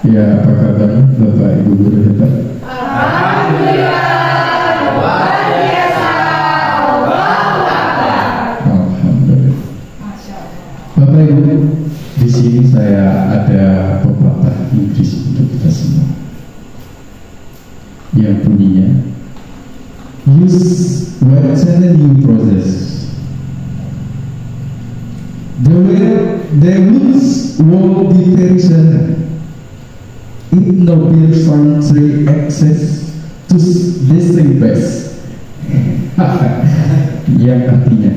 Ya, apa kabar Bapak Ibu guru hebat? Alhamdulillah, luar biasa. Alhamdulillah. Bapak Ibu, di sini saya ada pepatah Inggris untuk kita semua yang bunyinya use whatever you process. The rules won't be perished. It no be foundry access to this best. Yang artinya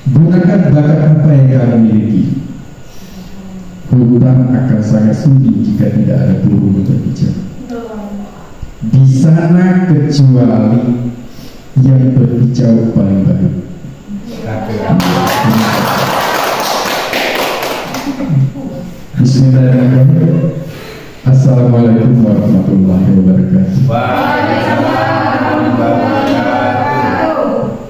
gunakan bakat apa yang kamu miliki. Hutang akan sangat sulit jika tidak ada guru untuk bicara. Di sana kecuali yang berbicara paling baik. Bismillahirrahmanirrahim. Assalamualaikum warahmatullahi wabarakatuh.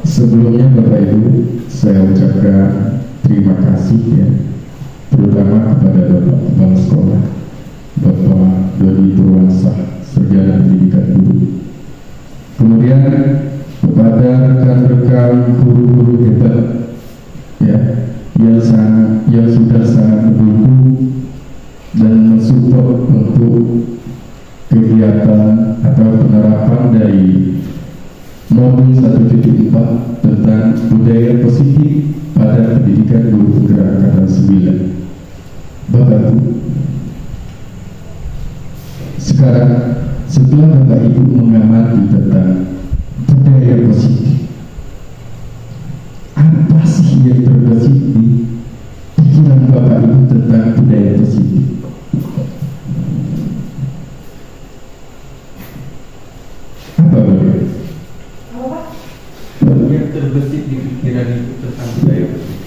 Sebelumnya Bapak Ibu, saya ucapkan terima kasih ya, terutama kepada Bapak Kepala Sekolah, Bapak Dodi Purwansah, Sarjana Pendidikan Guru. Kemudian kepada rekan-rekan guru-guru hebat ya, yang sudah sangat mendukung dan mensupport untuk kegiatan atau penerapan dari modul 1.4 tentang budaya positif pada pendidikan guru penggerak angkatan 9. Bapak Ibu, sekarang setelah Bapak Ibu mengamati tentang budaya positif, apa sih yang terbesit di pikiran Bapak Ibu tentang budaya positif? Apa Bapak? Yang terbesit di pikiran itu tentang budaya positif?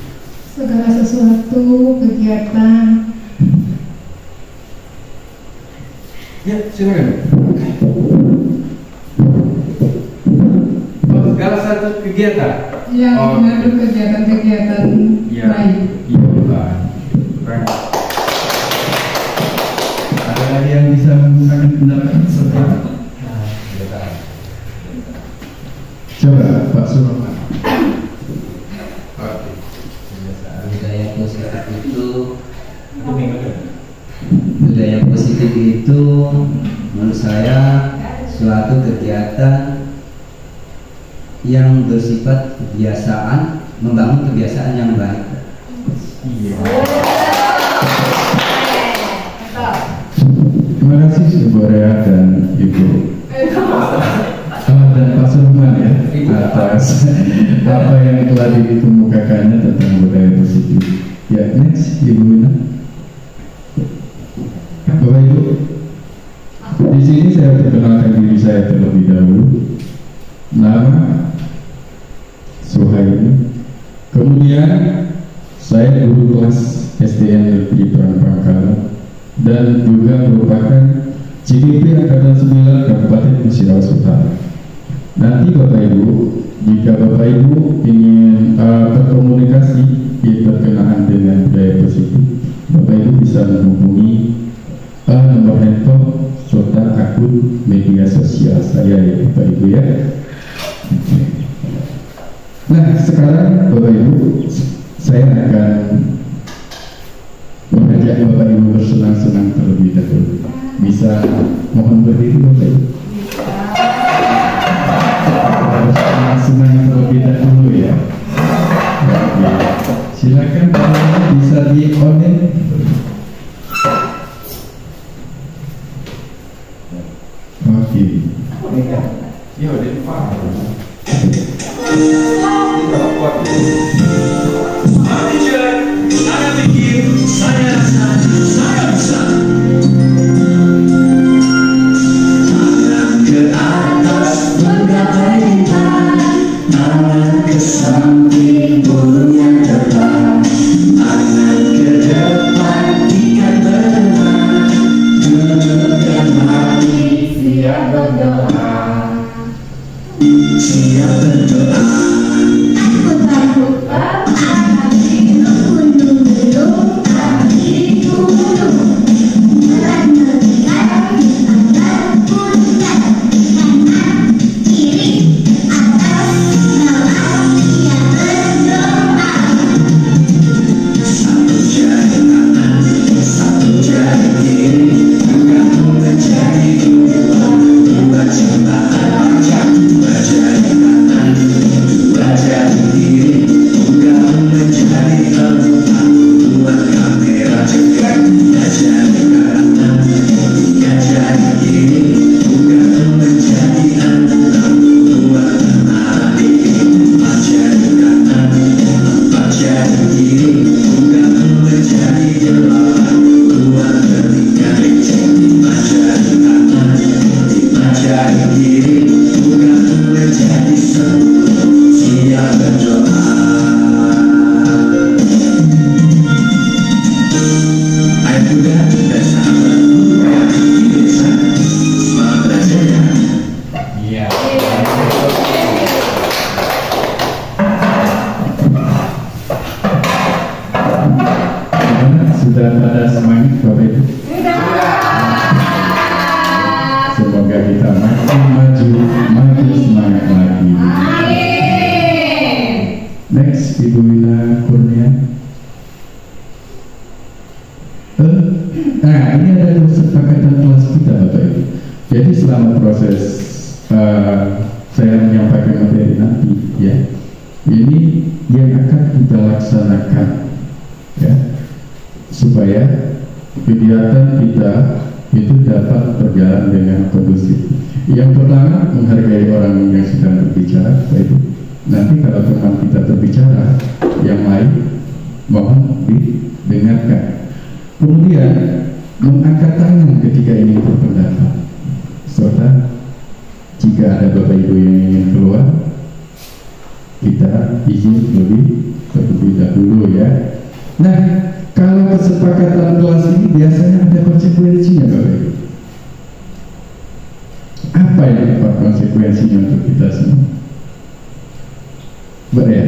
Segala sesuatu, kegiatan. Ya, silakan. Segala satu kegiatan Yang mengandung kegiatan-kegiatan ya, baik. Iya, keren. Ada lagi yang bisa menggunakan pendapat seperti itu? Coba Pak Suroman. Budaya positif itu menurut saya suatu kegiatan yang bersifat kebiasaan, membangun kebiasaan yang baik. Iya. Terima kasih Ibu Rea dan Ibu dan Pak Suroman ya atas apa yang telah dikemukakannya tentang budaya positif. Ya, next Ibu Mina. Bapak Ibu, di sini saya perkenalkan diri saya terlebih dahulu. Nama Suhaimi. Kemudian saya guru kelas SDN Negeri Pangkalan dan juga merupakan CGP Angkatan 9 Kabupaten Musirawas Utara. Nanti Bapak Ibu, jika Bapak Ibu ingin berkomunikasi berkenaan dengan budaya positif, Bapak Ibu bisa menghubungi nomor handphone serta akun media sosial saya ya Bapak Ibu ya. Nah sekarang Bapak Ibu, saya akan mengajak Bapak Ibu bersenang-senang terlebih dahulu. Bisa mohon berdiri Bapak Ibu. Senang terlebih dahulu ya. Oke. Silakan Bapak Ibu bisa di-on-in. Oke. Ya udah paham. Saya pikir, saya rasa, saya bisa. Tangan ke atas menggapai lipat, tangan ke samping burung yang terbang, tangan ke depan ikan berenang, gerakkan hati siap berdoa, siap berdoa. Aku tak lupa hati gunung-gunung, hati gunung. Sudah pada semangat Bapak Ibu? Semoga kita makin maju, makin semangat lagi. Next, Ibu Wina Kurnia. Nah, ini ada kesepakatan kelas kita Bapak Ibu. Jadi selama proses saya menyampaikan materi nanti, ya, ini yang akan kita laksanakan, ya, supaya kegiatan kita itu dapat berjalan dengan kondusif. Yang pertama, menghargai orang yang sedang berbicara, Bapak Ibu. Nanti kalau teman kita berbicara, yang lain mohon didengarkan. Kemudian mengangkat tangan ketika ingin berpendapat, serta jika ada Bapak Ibu yang ingin keluar, kita izin lebih terlebih dahulu, ya. Nah, kalau kesepakatan kelas ini biasanya ada konsekuensinya Bapak Ibu. Apa yang konsekuensinya untuk kita semua? Ya?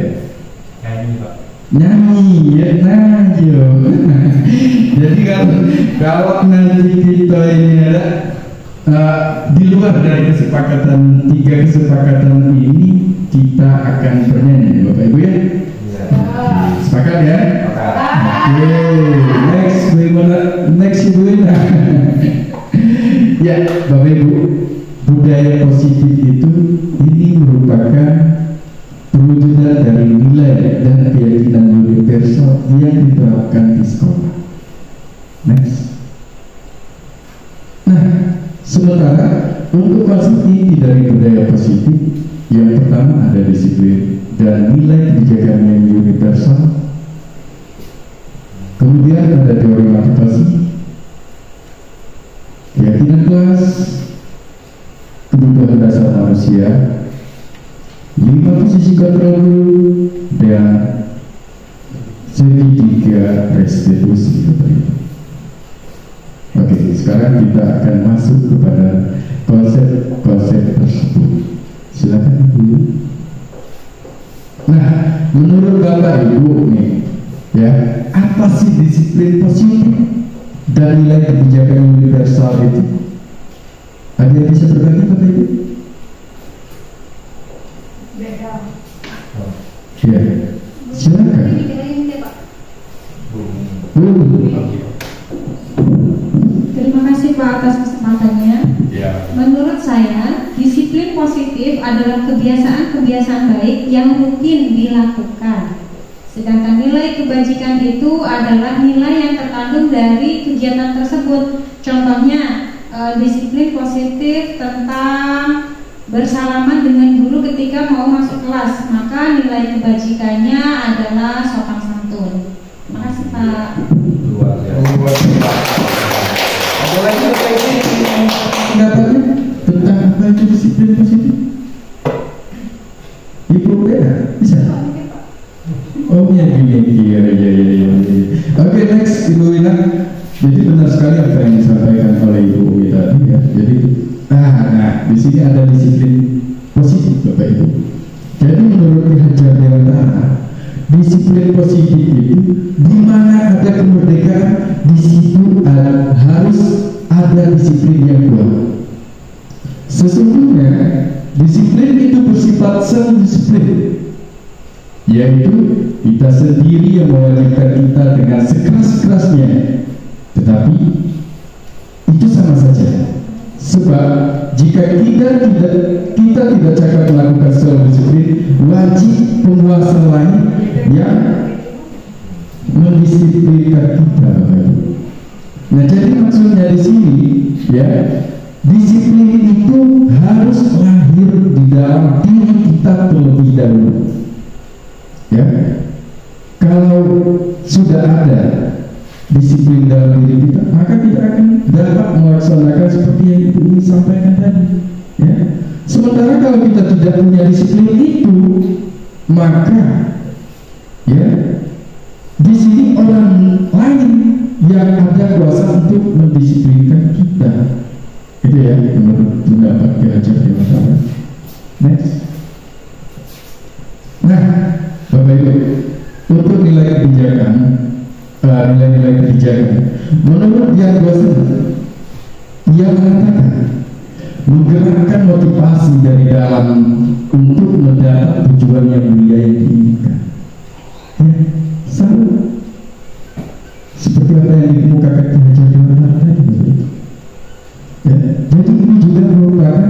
Nyanyi Pak. Nyanyi, ya nyanyi. Jadi kalau nanti kita ini ada di luar dari kesepakatan, 3 kesepakatan ini, kita akan bernyanyi Bapak Ibu, ya? Sepakat, ya? Oke, next Ibu Wina. Ya, Bapak Ibu, budaya positif itu ini merupakan perwujudan dari nilai dan keyakinan universal yang diterapkan di sekolah. Next. Nah, sementara untuk konsep inti dari budaya positif, yang pertama ada disiplin dan nilai kebijakan yang universal. Kemudian ada teori motivasi, keyakinan kelas, kebutuhan dasar manusia, 5 posisi kontrol dan segitiga restitusi. Oke, sekarang kita akan masuk kepada konsep-konsep tersebut. Silakan Ibu. Nah, menurut Bapak Ibu nih, ya, apa sih disiplin positif dan nilai kebijakan universal itu? Ada yang bisa berbagi Bapak Ibu? Ya, silakan. Terima kasih Pak atas kesempatannya. Ya. Menurut saya, disiplin positif adalah kebiasaan-kebiasaan baik yang rutin dilakukan. Sedangkan nilai kebajikan itu adalah nilai yang terkandung dari kegiatan tersebut. Contohnya, disiplin positif tentang bersalaman dengan guru ketika mau masuk kelas, maka nilai kebajikannya adalah sopan santun. Terima kasih Pak. Ada lagi pendapatnya tentang apa itu disiplin positif? Ibu beda bisa? Oh ya, iya. Oke, next Ibu Wina. Jadi benar sekali apa yang disampaikan oleh Ibu Umi tadi, ya. Jadi di sini ada disiplin positif Bapak Ibu. Jadi menurut Ki Hajar Dewantara, disiplin positif itu di mana ada kemerdekaan, di situ harus ada disiplin yang kuat. Sesungguhnya disiplin itu bersifat self-disiplin, yaitu kita sendiri yang mewajibkan kita dengan sekeras-kerasnya. Tetapi itu sama saja. Sebab jika kita tidak cakap melakukan self-disiplin, wajib penguasa lain yang mendisiplinkan kita. Nah, jadi maksudnya di sini, ya, disiplin itu harus lahir di dalam diri kita terlebih dahulu. Ya, kalau sudah ada disiplin dalam diri kita, maka kita akan dapat melaksanakan seperti yang Ibu Umi sampaikan tadi. Ya. Sementara kalau kita tidak punya disiplin itu, maka ya di sini orang lain yang ada kuasa untuk mendisiplinkan kita. Itu ya menurut pendapat Ki Hajar Dewantara. Next. Nah, Bapak Ibu, untuk nilai kebijakan nilai-nilai kebijakan. Menurut Dian Gosen, ia mengatakan menggerakkan motivasi dari dalam untuk mendapat tujuan yang mulia yang diinginkan. Sama seperti apa yang dikemukakan di Hajar Dewantara tadi. Jadi ini juga merupakan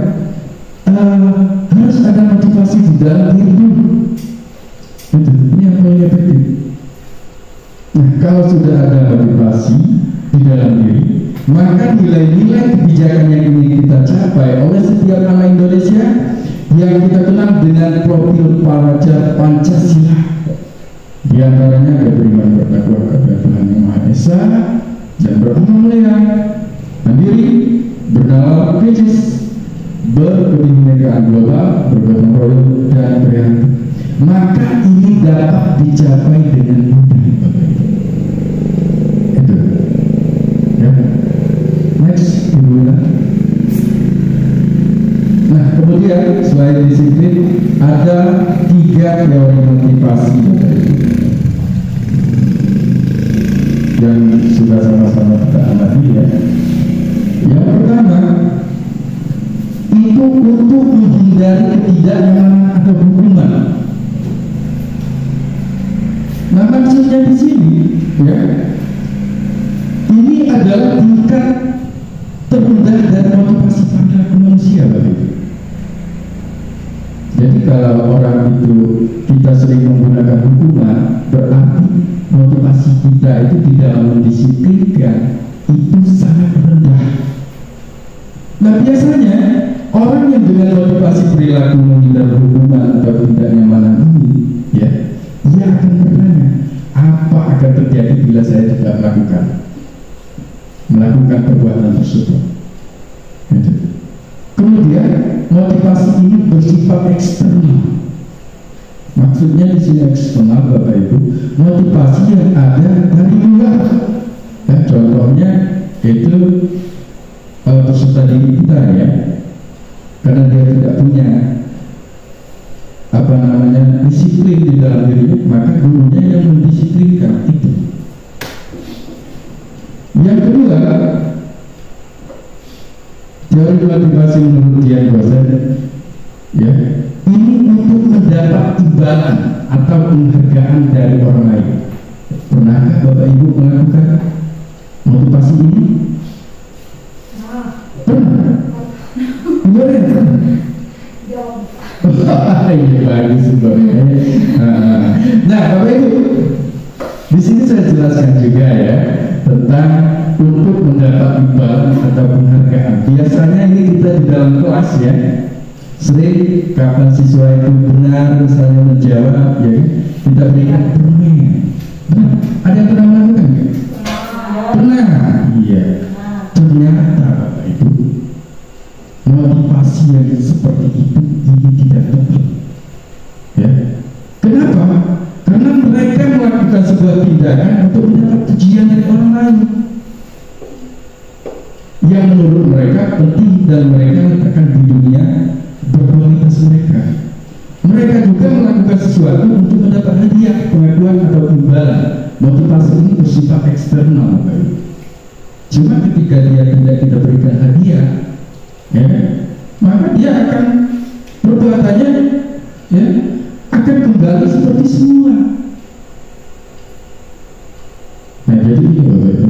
harus ada motivasi di dalam diri dulu. Ini yang paling efektif. Nah, kalau sudah ada motivasi di dalam diri, maka nilai-nilai kebijakan yang ingin kita capai oleh setiap anak Indonesia yang kita kenal dengan profil Pancasila, di antaranya ada beriman bertakwa kepada Tuhan Yang Maha Esa dan beramal mulia, mandiri, bernama kritis, berkebinekaan global, bergotong royong dan prihatin. Maka ini dapat dicapai dengan mudah. Itu. Ya. Next, Ibu. Nah, kemudian selain disiplin ada 3 teori motivasi yang sudah sama-sama kita amati ya. Yang pertama itu untuk menghindari ketidaknyamanan atau hukuman. Nah, maksudnya di sini ya, ini adalah tingkat terendah dari motivasi pada manusia begitu. Jadi kalau orang itu kita sering menggunakan hukuman, berarti motivasi kita itu tidak mendisiplinkan, itu sangat rendah. Nah, biasanya orang yang dengan motivasi perilaku menghindar hukuman atau tidak nyamanan ini, ya, ia akan bertanya, apa akan terjadi bila saya tidak melakukan perbuatan tersebut. Gitu. Kemudian motivasi ini bersifat eksternal. Maksudnya di sini eksternal, Bapak Ibu, motivasi yang ada dari luar. Ya, contohnya itu peserta didik kita ya, karena dia tidak punya disiplin di dalam dirinya, maka gurunya yang mendisiplinkan itu. Yang kedua, teori motivasi menurut Dian Gosen ya, ini untuk mendapat imbalan atau penghargaan dari orang lain. Pernahkah Bapak Ibu melakukan motivasi ini? Pernah? Gimana? Ini bagus sebenarnya. Nah, Bapak Ibu, di sini saya jelaskan juga ya tentang untuk mendapat imbalan atau penghargaan. Biasanya ini kita di dalam kelas ya, sering kapan siswa itu benar misalnya menjawab ya, kita berikan permen. Ada yang pernah melakukan? Pernah. Iya. Ternyata Bapak Ibu, motivasi yang seperti itu ini tidak tepat. Ya. Kenapa? Karena mereka melakukan sebuah tindakan untuk mendapat pujian dari orang lain yang menurut mereka penting dan mereka letakkan di dunia berkualitas mereka. Mereka juga melakukan sesuatu untuk mendapat hadiah, pengakuan atau imbalan. Motivasi ini bersifat eksternal, Bapak. Cuma ketika dia tidak kita berikan hadiah, ya, maka dia akan perbuatannya ya, akan kembali seperti semula. Nah, jadi ini Bapak Ibu,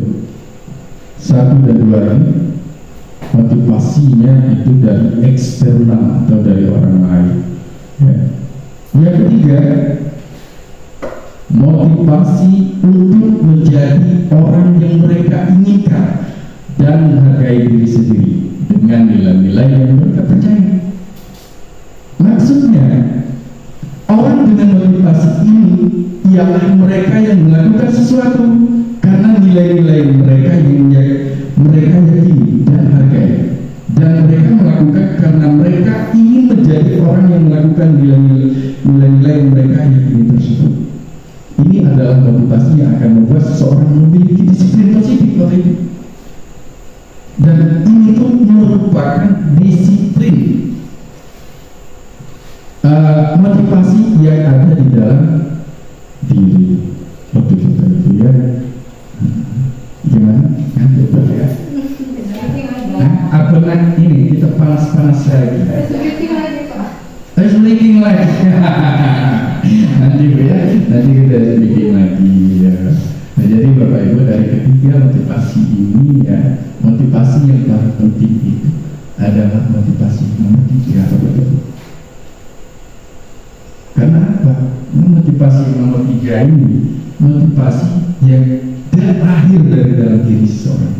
1 dan 2 ini motivasinya itu dari eksternal atau dari orang lain ya. Yang ketiga, motivasi untuk menjadi orang yang mereka inginkan dan menghargai diri sendiri dengan nilai-nilai yang mereka percaya. Maksudnya orang dengan motivasi ini ialah mereka yang melakukan sesuatu karena nilai-nilai mereka yang mereka yakini dan hargai, dan mereka melakukan karena mereka ingin menjadi orang yang melakukan nilai-nilai yang mereka yakini tersebut. Ini adalah motivasi yang akan membuat seseorang memiliki disiplin positif, Bapak Ibu. Dan ini pun merupakan disiplin motivasi yang ada di dalam diri. Waktu kita itu ya, ini kita panas-panas lagi. Speaking lagi. Nanti kita speaking lagi ya. Nah, jadi Bapak Ibu, dari ketiga motivasi ini ya, motivasi yang paling penting itu adalah motivasi nomor 3, Bapak Ibu. Karena apa? Motivasi nomor 3 ini motivasi yang terakhir dari dalam diri seseorang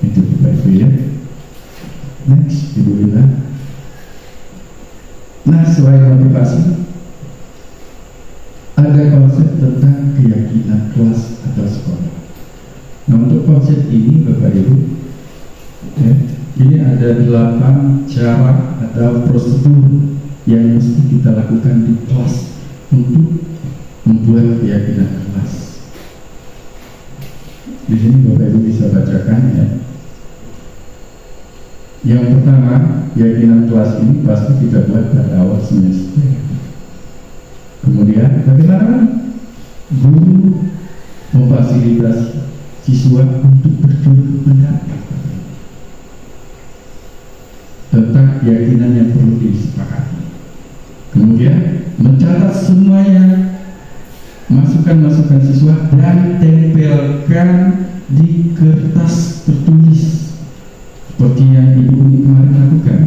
itu Bapak Ibu ya. Next, Ibu Lina. Nah, selain motivasi, ada konsep tentang keyakinan kelas atau sekolah. Nah, untuk konsep ini Bapak Ibu ya, ini ada 8 cara atau prosedur yang mesti kita lakukan di kelas untuk membuat keyakinan kelas. Di sini Bapak Ibu bisa bacakan ya. Yang pertama, keyakinan kelas ini pasti kita buat pada awal semester. Kemudian bagaimana guru memfasilitasi siswa untuk bertukar pendapat tentang keyakinan yang perlu disepakati. Kemudian mencatat semuanya, masukan-masukan siswa dan tempelkan di kertas tertulis seperti yang Ibu Umi kemarin lakukan.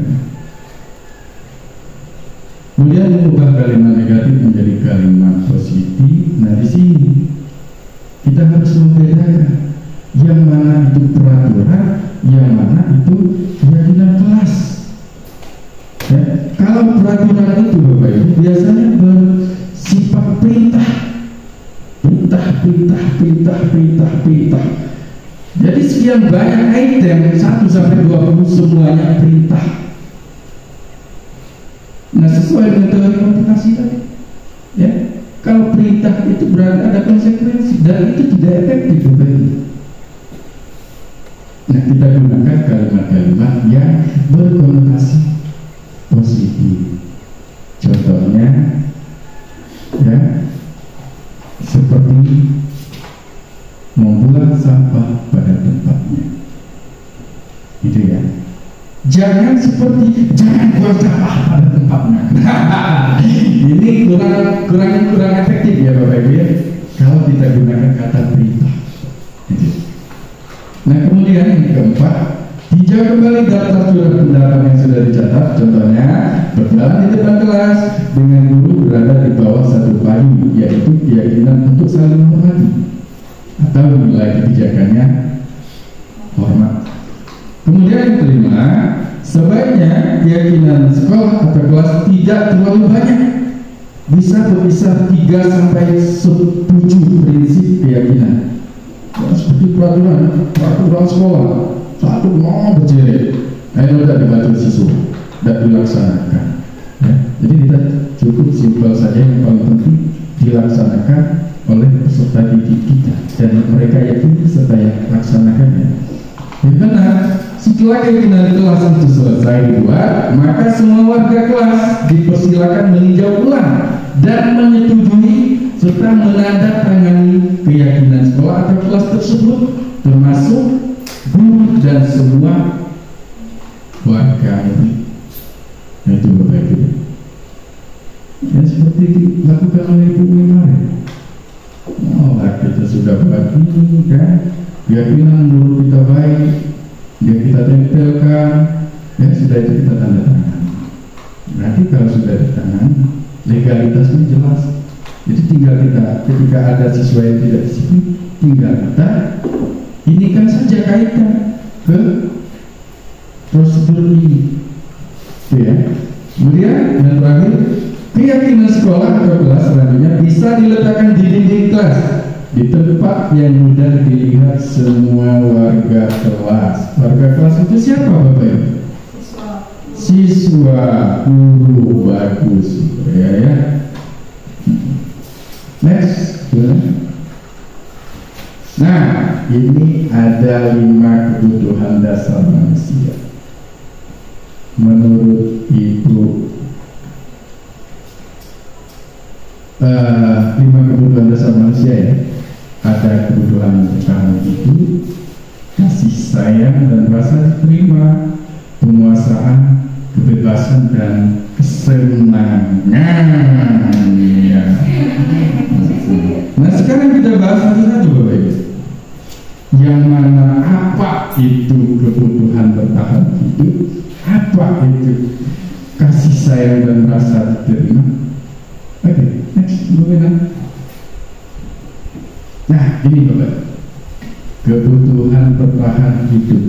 Kemudian mengubah kalimat negatif menjadi kalimat positif. Nah, di sini kita harus membedakan yang mana itu peraturan, yang mana itu keyakinan kelas. Ya, kalau peraturan itu Bapak Ibu biasanya bersifat perintah. Jadi sekian banyak item 1 sampai 20 semuanya perintah. Nah, sesuai dengan teori motivasi tadi ya, kalau perintah itu berarti ada konsekuensi dan itu tidak efektif Bapak Ibu. Nah, kita gunakan kalimat-kalimat yang berkonotasi positif. Contohnya ya, seperti membuang sampah pada tempatnya, gitu ya. Jangan buang sampah pada tempatnya. Ini kurang efektif ya Bapak Ibu ya, kalau kita gunakan kata perintah. Gitu. Nah, kemudian yang keempat, tinjau kembali daftar surat pendapat yang sudah dicatat. Contohnya, berjalan di depan kelas dengan guru berada di bawah satu payung, yaitu keyakinan untuk saling menghormati atau nilai kebijakannya hormat. Kemudian yang kelima, sebaiknya keyakinan sekolah atau kelas tidak terlalu banyak, bisa berkisar 3 sampai 7 prinsip keyakinan. Ya, seperti peraturan sekolah, satu mau berjerit, tidak dibaca siswa, tidak dilaksanakan. Ya, jadi kita cukup simpel saja, yang paling penting dilaksanakan oleh peserta didik kita dan mereka yakin peserta yang melaksanakannya. Yang benar, setelah keyakinan kelas itu selesai dibuat, maka semua warga kelas dipersilakan meninjau ulang dan menyetujui serta menandatangani keyakinan sekolah atau kelas tersebut, termasuk guru dan semua warga murid. Nah, itu Bapak Ibu. Ya, seperti dilakukan oleh Ibu kemarin. Oh, kita sudah bagi kan, keyakinan guru kita baik, dia kita tempelkan, ya sudah itu kita tanda tangan. Nanti kalau sudah di tangan, legalitasnya jelas. Jadi tinggal kita, ketika ada siswa yang tidak disiplin, tinggal kita ini kan saja kaitkan ke prosedur ini, ya. Kemudian yang terakhir, keyakinan sekolah atau kelas selanjutnya bisa diletakkan di dinding kelas, di tempat yang mudah dilihat semua warga kelas. Warga kelas itu siapa Bapak Ibu? Siswa, guru, bagus ya. Next. Nah, ini ada 5 kebutuhan dasar manusia. Menurut Ibu, 5 kebutuhan dasar manusia ya. Ada kebutuhan pertama itu kasih sayang dan rasa diterima, penguasaan, kebebasan dan kesenangan. Ya. Nah sekarang kita bahas satu-satu Bapak Ibu. Yang mana apa itu kebutuhan bertahan hidup, apa itu kasih sayang dan rasa diterima. Oke, next, nah ini Bapak, kebutuhan bertahan hidup.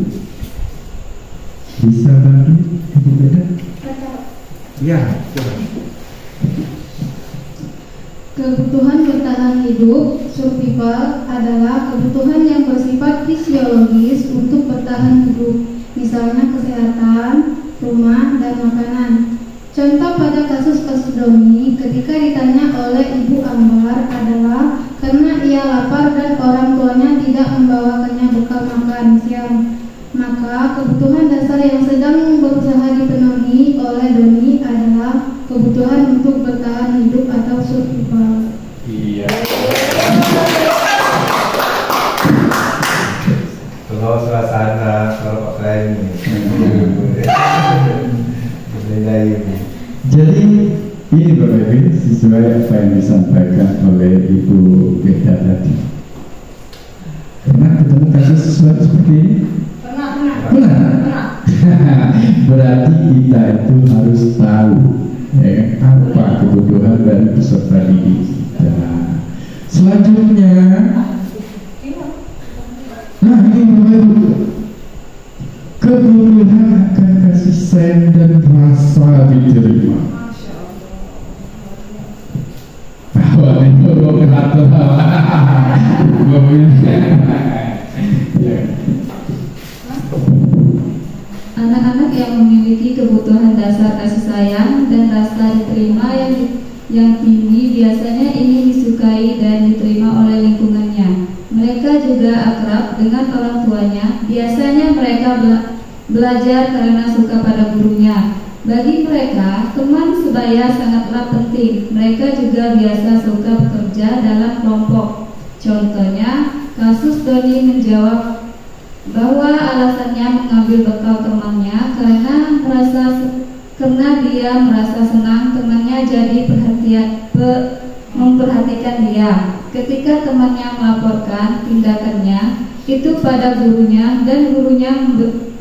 Bisa bantu Ibu Beda? Ya, coba. Kebutuhan bertahan hidup survival adalah kebutuhan yang bersifat fisiologis untuk bertahan hidup, misalnya kesehatan, rumah, dan makanan. Contoh pada kasus-kasus Doni ketika ditanya oleh Ibu Ambar adalah karena ia lapar dan orang tuanya tidak membawakannya bekal makan siang. Maka kebutuhan dasar yang sedang berusaha dipenuhi oleh Doni adalah kebutuhan untuk bertahan hidup atau survival. Iya. Kalau suasana, kalau pakai ini. Jadi ini Bapak Ibu sesuai apa yang disampaikan oleh Ibu Beda tadi. Pernah ketemu kasus seperti ini? Pernah. Berarti kita itu harus tahu apa kebutuhan dari peserta didik kita. Selanjutnya, nah ini Bapak Ibu, kebutuhan akan kasih sayang dan rasa diterima. Awalnya gue kenal Anak-anak yang memiliki kebutuhan dasar kasih sayang dan rasa diterima yang tinggi biasanya ingin disukai dan diterima oleh lingkungannya. Mereka juga akrab dengan orang tuanya. Biasanya mereka belajar karena suka pada gurunya. Bagi mereka, teman sebaya sangatlah penting. Mereka juga biasa suka bekerja dalam kelompok. Contohnya, kasus Doni menjawab bahwa alasannya mengambil bekal temannya karena dia merasa senang temannya jadi memperhatikan dia. Ketika temannya melaporkan tindakannya itu pada gurunya dan gurunya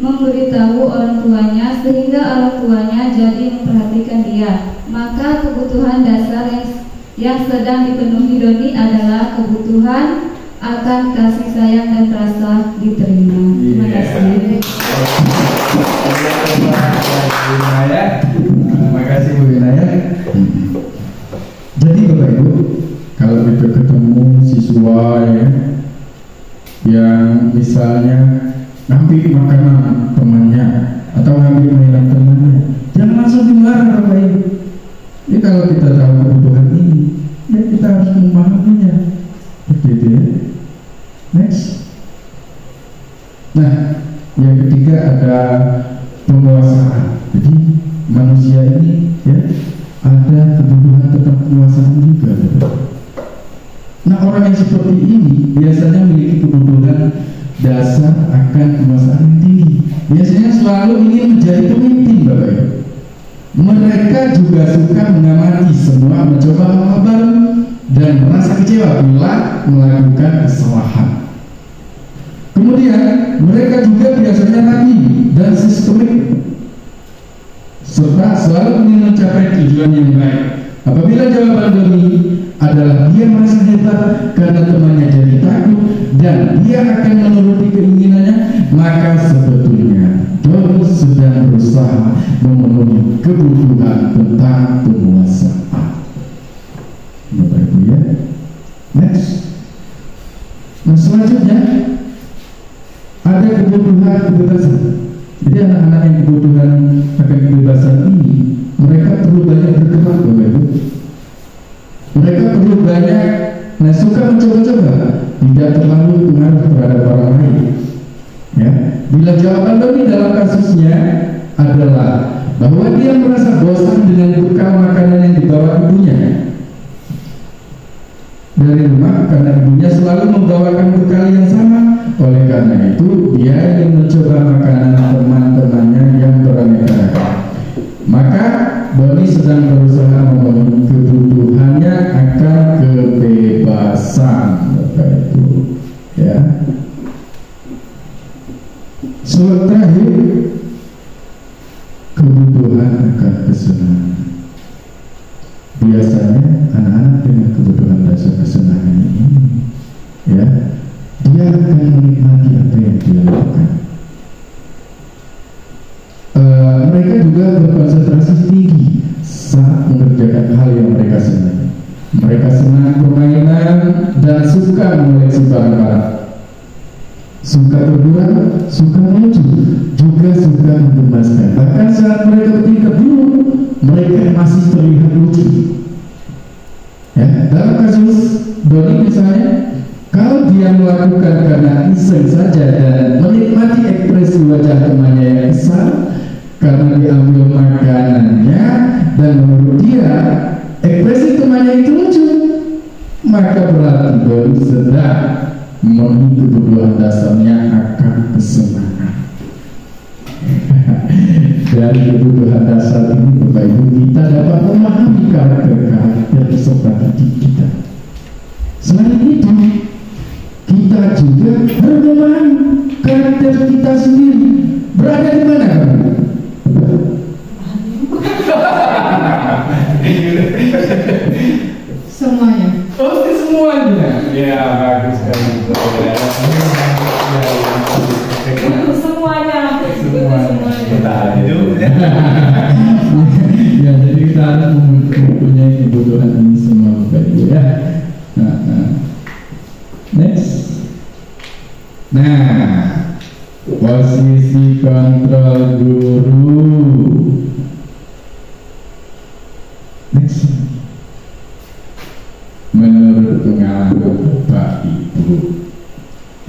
memberitahu orang tuanya sehingga orang tuanya jadi memperhatikan dia, maka kebutuhan dasar yang sedang dipenuhi Doni adalah kebutuhan akan kasih sayang dan rasa diterima. Terima kasih. Terima kasih Bu Inaya. Jadi Bapak Ibu, kalau kita ketemu siswa yang misalnya ngambil makanan temannya atau ngambil mainan temannya, jangan langsung dilarang Bapak Ibu. Ini kalau kita tahu kebutuhan ini, ya kita harus memahaminya. Begitu ya. Next. Nah, yang ketiga ada penguasaan. Jadi manusia ini ya ada kebutuhan tentang penguasaan juga. Nah, orang yang seperti ini biasanya memiliki kebutuhan dasar akan penguasaan yang tinggi. Biasanya selalu ingin menjadi pemimpin, Bapak Ibu. Mereka juga suka mengamati semua, mencoba hal baru dan merasa kecewa bila melakukan kesalahan. Kemudian mereka juga biasanya rapi dan sistemik serta selalu ingin mencapai tujuan yang baik. Apabila jawaban Doni adalah dia merasa hebat karena temannya jadi takut dan dia akan menuruti keinginannya, maka sebetulnya Doni sedang berusaha memenuhi kebutuhan tentang penguasaan. Bapak Ibu ya. Next. Nah selanjutnya ada kebutuhan kebebasan. Jadi anak-anak yang kebutuhan akan kebebasan ini, mereka perlu banyak bergerak, Bapak Ibu. Mereka perlu banyak, suka mencoba-coba, tidak terlalu pengaruh terhadap orang lain. Ya, bila jawaban Doni dalam kasusnya adalah bahwa dia merasa bosan dengan bekal makanan yang dibawa ibunya, dari rumah karena ibunya selalu membawakan bekal yang sama. Oleh karena itu, dia ingin mencoba makanan teman-temannya yang beraneka ragam. Maka Doni sedang berusaha memenuhi kebutuhannya akan kebebasan, Bapak Ibu. Ya. Soal terakhir, kebutuhan akan kesenangan. Biasanya anak-anak dengan kebutuhan dasar kesenangan ini, ya, dia akan menikmati apa yang dia lakukan. Mereka juga berkonsentrasi tinggi saat mengerjakan hal yang mereka senangi. Mereka senang permainan dan suka mengoleksi barang-barang. Suka bergerak, suka maju, juga suka menggemaskan. Bahkan saat mereka bertingkah dulu, mereka masih terlihat lucu. Ya, dalam kasus Doni misalnya, kalau dia melakukan karena iseng saja dan menikmati ekspresi wajah temannya yang kesal karena diambil makanannya dan menurut dia ekspresi temannya itu lucu, maka berarti Doni sedang memenuhi kebutuhan dasarnya akan kesenangan. Dari kebutuhan dasar ini, Bapak Ibu, kita dapat memahami karakter-karakter peserta didik kita. Selain itu, kita juga harus memahami karakter kita sendiri berada di mana, kamu? Semuanya. Oh, semuanya. Ya, bagus sekali. Semuanya. Kita hidup. Ya, jadi kita harus mempunyai kebutuhan ini semua, Bapak Ibu, ya. Next. Nah, posisi kontrol guru. Next. Menurut pengalaman Bapak Ibu,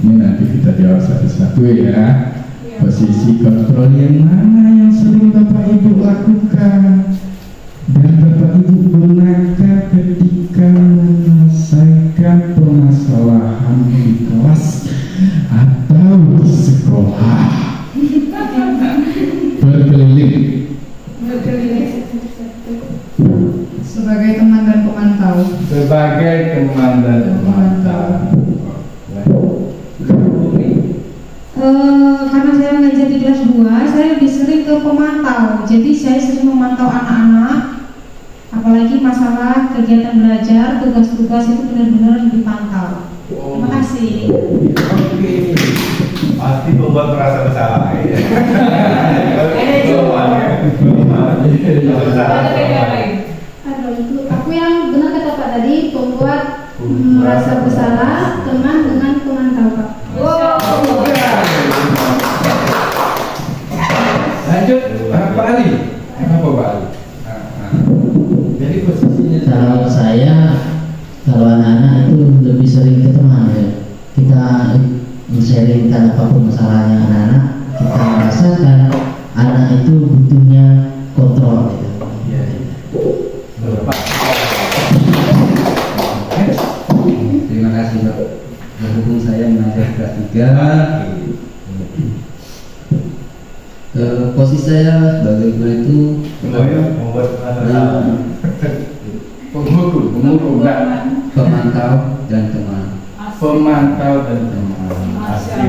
ini nanti kita jawab satu-satu ya. Posisi kontrol yang mana yang sering Bapak Ibu lakukan dan Bapak Ibu gunakan ketika menyelesaikan permasalahan di kelas atau di sekolah? Berkeliling. Sebagai teman dan pemantau. Sebagai teman dan pemantau. Karena saya mengajar di kelas 2, saya lebih sering ke pemantau. Jadi saya sering memantau anak-anak, apalagi masalah kegiatan belajar, tugas-tugas itu benar-benar dipantau. Terima kasih. Oke. Pasti membuat merasa bersalah. Aduh, itu aku yang benar kata Pak tadi, pembuat merasa bersalah teman dengan pemantau, Pak. Lanjut, Pak Ali. Kenapa Pak Ali? Jadi posisinya Kalau saya, kalau anak-anak itu lebih sering ke teman ya. Kita men-sharingkan apapun masalahnya anak-anak, kita rasakan anak itu butuhnya kontrol gitu. Terima kasih, Pak. Berhubung saya mengajar kelas 3, posisi saya sebagai guru itu membuat pemukul, pemantau dan teman. pemantau dan teman. asli.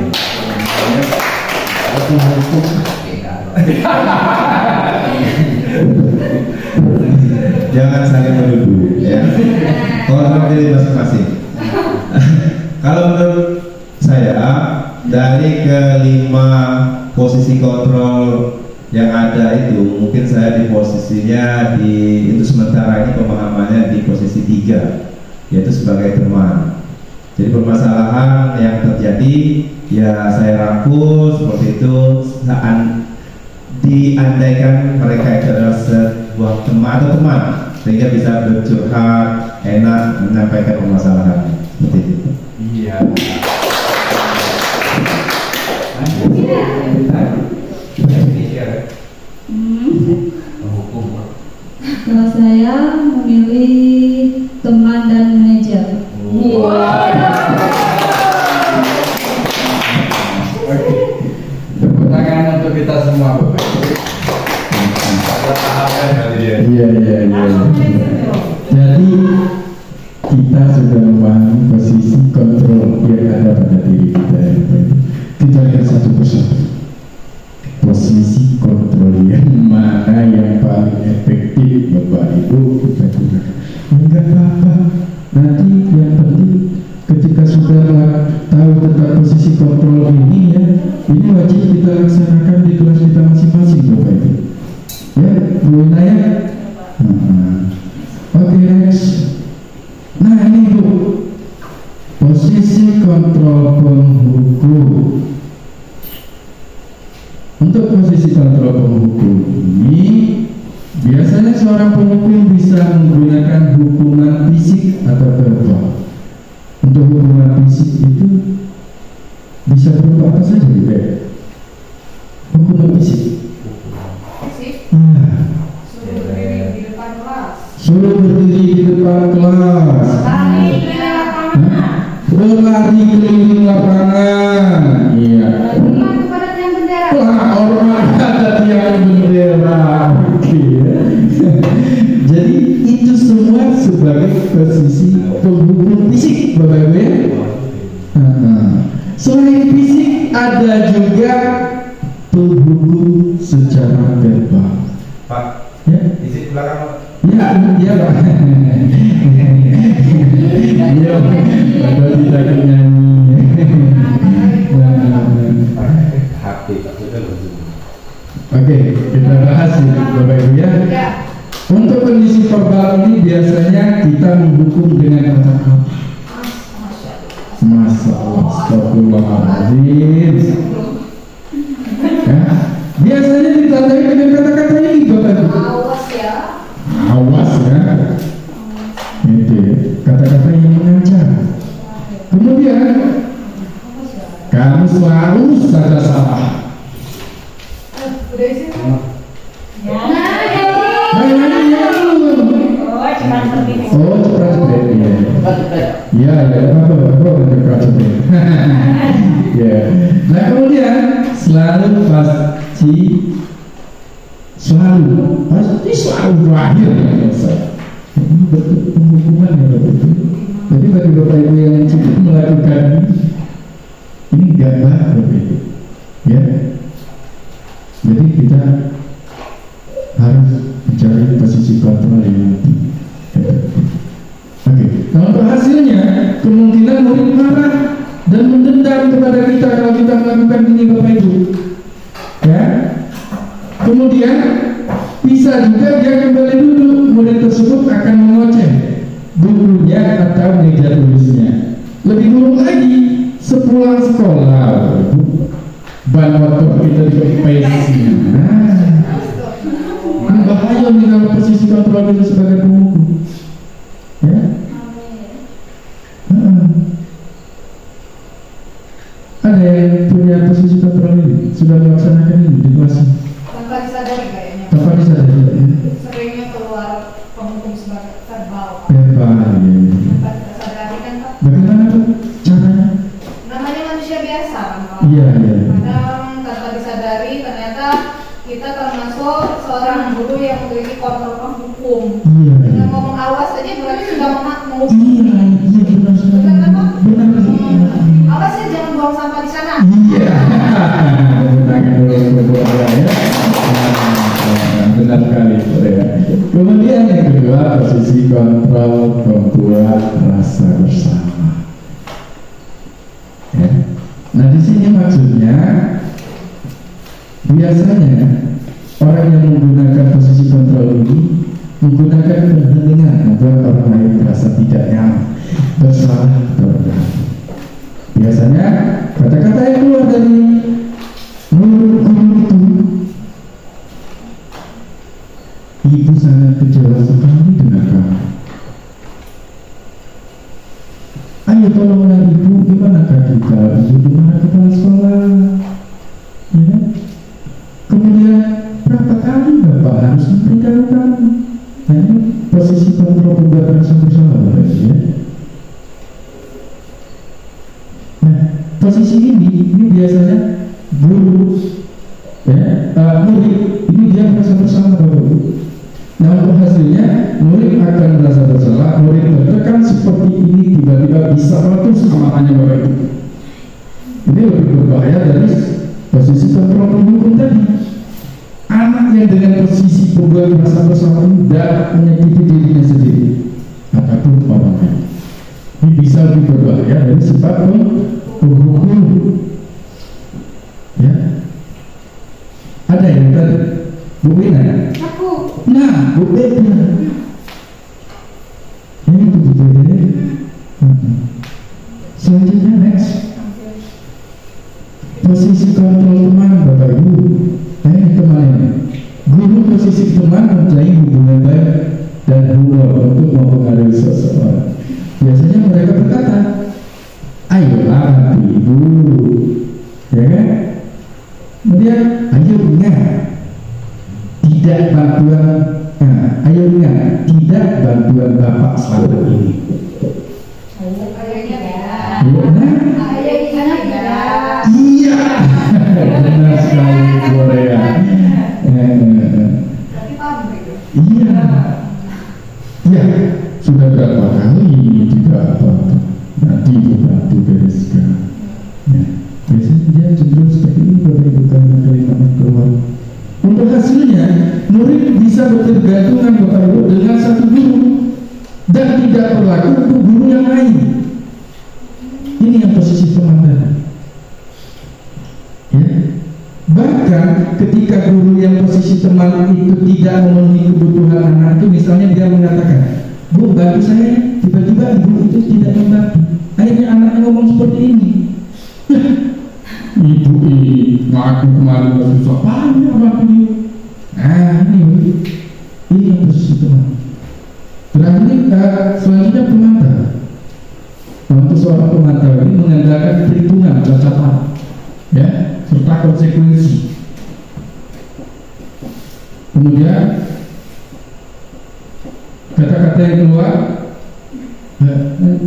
Jangan saling menuduh, ya. Kontrol diri masing-masing. Kalau menurut saya, dari kelima posisi kontrol yang ada itu, mungkin saya di posisinya untuk sementara ini pemahamannya di posisi 3, yaitu sebagai teman. Jadi permasalahan yang terjadi ya saya rangkul seperti itu, saat diandaikan mereka itu adalah sebuah teman sehingga bisa bercurhat, enak menyampaikan permasalahan seperti itu. Iya. Kalau saya memilih teman dan manajer. Oke, tepuk tangan untuk kita semua, Bapak. Ada tahapan kali dia. Iya. Jadi kita sudah memahami posisi kontrol yang ada pada diri kita. Kita lihat satu persatu. Posisi kontrol yang mana yang paling efektif, Bapak Ibu, kita gunakan. Enggak apa-apa. Nanti yang penting ketika sudah tahu tentang posisi kontrol ini ya, ini wajib kita laksanakan di kelas kita masing-masing, Bapak Ibu. Ya, Bu Inaya. Oke, next. Nah ini Bu, posisi kontrol penghukum. Untuk posisi kontrol penghukum ini, biasanya seorang penghukum bisa menggunakan hukuman fisik atau verbal. Untuk hukuman fisik itu bisa berupa apa saja gitu ya? Hukuman fisik. Suruh berdiri di depan kelas. Berlari keliling lapangan. Iya. Orang ada tiang bendera. Oke. Jadi itu semua sebagai posisi penghukum fisik, Bapak Ibu ya. Selain fisik ada juga penghukum secara verbal. Pak, Ya. isi belakang. Iya Pak. Iya, padahal tidak nyanyi. HP Pak sudah belum? Oke, kita bahas ini Bapak Ibu ya. Untuk kondisi verbal ini biasanya kita menghukum dengan kata-kata. Masya Allah, astagfirullahaladzim. Ya, biasanya ditandai dengan kata-kata ini Bapak Ibu. Awas ya. Itu ya, kata-kata yang mengancam. Kemudian kamu selalu saja salah. Ya, nah kemudian selalu pasti berakhir ini bentuk penghukuman ya Bapak Ibu. Jadi bagi Bapak Ibu yang cukup melakukan ini enggak baik Bapak Ibu ya. Jadi kita harus mencari posisi kontrol yang tinggi. Oke, nah untuk hasilnya kemungkinan murid marah dan mendendam kepada kita kalau kita melakukan ini Bapak Ibu ya. Kemudian bisa juga dia kembali duduk, murid tersebut akan mengoceh gurunya atau meja tulisnya. Lebih buruk lagi, sepulang sekolah ban motor kita dikempesi. Nah, bahaya nih kalau posisi kontrol itu sebagai penghukum ya. Ada yang punya posisi kontrol ini, sudah melaksanakan ini di kelas tanpa disadari kayaknya. tanpa disadari ya. Seringnya keluar penghukum sebagai verbal. Verbal ya. Tanpa kita sadari kan Pak. Bagaimana tuh caranya? Namanya manusia biasa kan Pak. Iya. Kadang tanpa disadari ternyata kita termasuk seorang guru yang memiliki kontrol penghukum. Iya. Dengan ngomong awas aja berarti sudah menghukum. Iya benar sekali. Benar. Awas ya jangan buang sampah di sana. Iya. Tangan dulu berdoa ya. Benar sekali ya. Kemudian yang kedua posisi kontrol membuat rasa bersama. Ya. Nah di sini maksudnya biasanya orang yang menggunakan posisi kontrol ini menggunakan keheningan membuat orang lain merasa tidak nyaman, bersalah atau berhati. Biasanya kata-kata yang keluar dari mulut guru itu, ibu sangat kecewa sekali dengan kamu. Ayo tolonglah ibu, gimana kaki kalau ibu dimana kepala sekolah? Ya. Kemudian berapa kali bapak harus memberitahu kamu? Nah ini posisi kontrol pembuat rasa bersalah ya. posisi ini biasanya guru, ya, murid ini dia merasa bersalah Bapak Ibu. Nah, untuk hasilnya murid akan merasa bersalah, murid tertekan seperti ini tiba-tiba bisa meletus semangatnya Bapak Ibu. Ini lebih berbahaya dari posisi kontrol penghukum tadi. Anak yang dengan posisi pembuat merasa bersalah ini dapat menyakiti dirinya sendiri ataupun orang lain. Ini bisa lebih berbahaya dari sifat penghukum. Ya, ada yang tadi Bu Wina. Aku. Nah, Bu Wina. Ini betul-betul. Selanjutnya next. Posisi kontrol teman Bapak Ibu. Ini teman ini. Guru posisi teman mempunyai hubungan baik dan humor untuk mempengaruhi seseorang. Biasanya mereka berkata, ayolah Ibu, ya kan? Kemudian, ayo ingat, tidak bantuan, ayo ingat, tidak bantuan Bapak selama ini. Iya, benar sekali Korea. Iya, iya, sudah berapa kali juga nanti dibantu bereskan. Ya, biasanya dia cenderung seperti ini Bapak Ibu karena kalimat keluar. Untuk hasilnya, murid bisa bertergantungan Bapak Ibu dengan satu guru dan tidak berlaku untuk guru yang lain. Ini yang posisi teman tadi. Ya. Bahkan ketika guru yang posisi teman itu tidak memenuhi kebutuhan anak itu, misalnya dia mengatakan, Bu, bantu saya, tiba-tiba ibu itu tidak membantu. Akhirnya anaknya ngomong seperti ini. Ibu ini ngaku kemarin susah banyak bantu. Nah, ini yang posisi teman. Terakhir, selanjutnya pemantau. Untuk seorang pemantau ini mengandalkan perhitungan catatan, ya, serta konsekuensi. Kemudian kata-kata yang keluar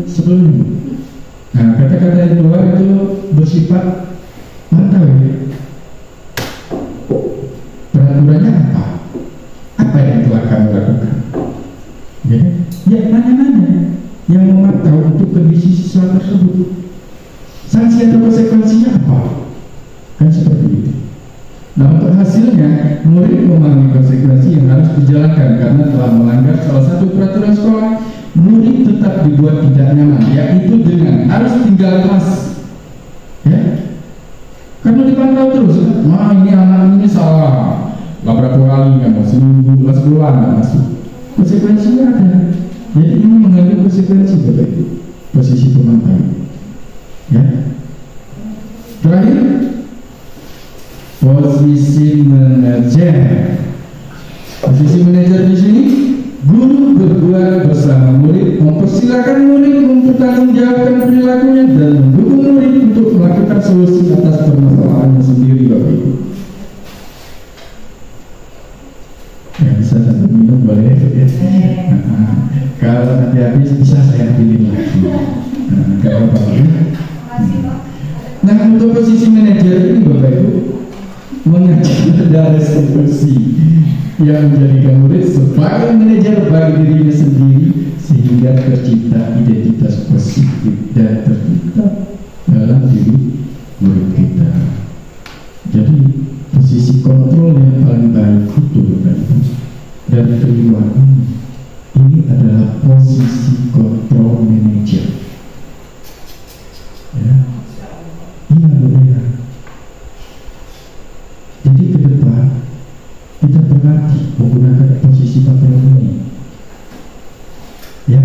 sebelumnya. Nah, kata-kata yang keluar itu bersifat mantau, ya. Peraturannya apa? Apa yang telah kami lakukan? Ya, nanya-nanya yang memantau untuk kondisi siswa tersebut. Sanksi atau konsekuensinya apa? Kan seperti itu. Nah, untuk hasilnya murid memahami konsekuensi yang harus dijalankan karena telah melanggar salah satu peraturan sekolah. Murid tetap dibuat tidak nyaman, yaitu dengan harus tinggal kelas, ya, karena dipantau terus. Wah, ini anak ini salah, lah berapa kali nggak masuk, sebulan nggak masuk. Konsekuensinya ada. Jadi ini mengandung konsekuensi Bapak Ibu. Posisi pemantau, ya. Terakhir, posisi manajer. Posisi manajer di sini, guru berbuat bersama murid, mempersilahkan murid mempertanggungjawabkan perilakunya dan mendukung murid untuk melakukan solusi atas permasalahannya sendiri Bapak Ibu. Ya, bisa sambil minum boleh, ya. Kalau nanti habis bisa saya pilih lagi. Kalau apa-apa. Nah, untuk posisi manajer ini Bapak Ibu mengajar dari restitusi yang menjadikan murid sebagai manajer bagi dirinya sendiri sehingga tercipta identitas positif dan tercipta dalam diri murid kita. Jadi posisi kontrol yang paling baik itu Bapak Ibu dari kedua ini adalah posisi kontrol manajer. Ya, iya benar. Jadi ke depan kita berlatih menggunakan posisi kontrol ini. Ya.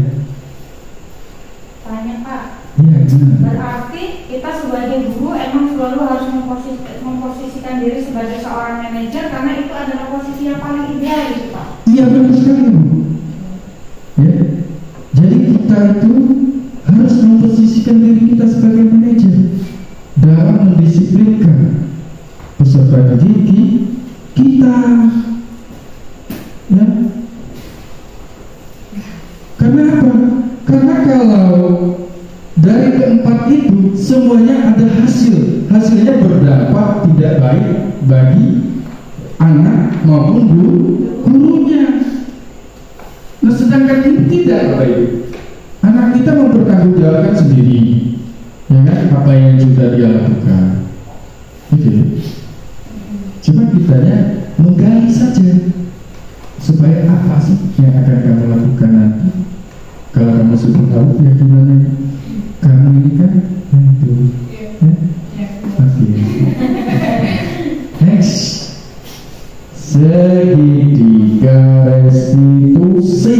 Tanya Pak. Iya, gimana? Berarti kita sebagai guru emang selalu harus memposisikan diri sebagai seorang manajer karena itu adalah posisi yang paling ideal gitu Pak. Iya benar sekali. Ya. Jadi kita itu harus memposisikan diri kita sebagai manajer dalam mendisiplinkan peserta didik kita, ya. Karena apa? Karena kalau dari keempat itu semuanya ada hasil. Hasilnya berdampak tidak baik bagi anak maupun gurunya. Nah, sedangkan ini tidak baik. Anak kita mempertanggungjawabkan sendiri, ya kan, apa yang sudah dia lakukan. Oke. Cuma kitanya menggali saja supaya apa sih yang akan kamu lakukan nanti. Kalau kamu sudah tahu keyakinannya kamu ini kan itu, ya? Oke. Next, segitiga restitusi.